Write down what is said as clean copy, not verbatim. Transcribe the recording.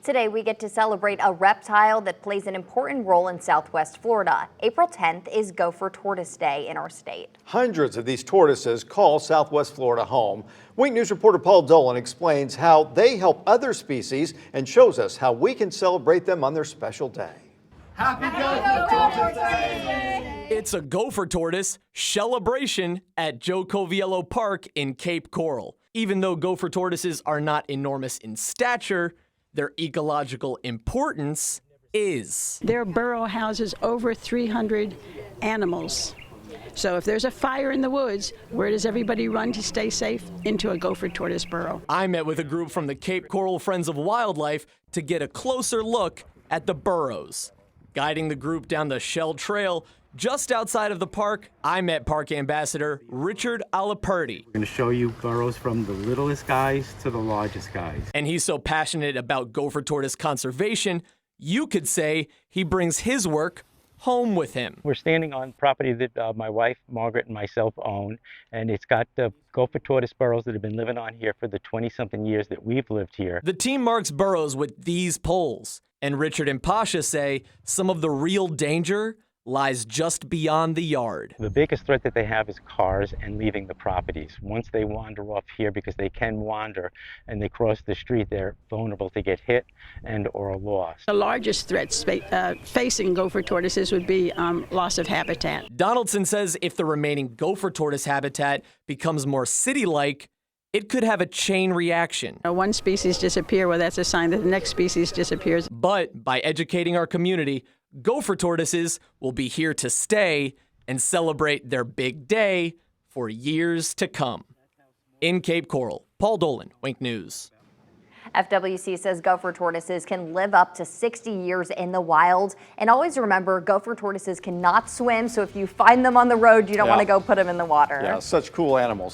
Today, we get to celebrate a reptile that plays an important role in Southwest Florida. April 10th is Gopher Tortoise Day in our state. Hundreds of these tortoises call Southwest Florida home. Wink News reporter Paul Dolan explains how they help other species and shows us how we can celebrate them on their special day. Happy Gopher Tortoise Day! It's a Gopher Tortoise celebration at Joe Coviello Park in Cape Coral. Even though Gopher Tortoises are not enormous in stature, their ecological importance is. Their burrow houses over 300 animals. So if there's a fire in the woods, where does everybody run to stay safe? Into a Gopher Tortoise burrow. I met with a group from the Cape Coral Friends of Wildlife to get a closer look at the burrows. Guiding the group down the Shell Trail just outside of the park, I met Park Ambassador Richard Alaperti. We're going to show you burrows from the littlest guys to the largest guys. And he's so passionate about Gopher Tortoise conservation, you could say he brings his work home with him. We're standing on property that my wife, Margaret, and myself own, and it's got the Gopher Tortoise burrows that have been living on here for the 20-something years that we've lived here. The team marks burrows with these poles, and Richard and Pasha say some of the real danger lies just beyond the yard. The biggest threat that they have is cars and leaving the properties. Once they wander off here, because they can wander, and they cross the street, they're vulnerable to get hit and or lost. The largest threats facing Gopher tortoises would be loss of habitat. Donaldson says if the remaining Gopher Tortoise habitat becomes more city-like, it could have a chain reaction. One species disappear, well, that's a sign that the next species disappears. But by educating our community, Gopher tortoises will be here to stay and celebrate their big day for years to come. In Cape Coral, Paul Dolan, Wink News. FWC says Gopher tortoises can live up to 60 years in the wild. And always remember, Gopher tortoises cannot swim, so if you find them on the road, you don't want to go put them in the water. Yeah, such cool animals.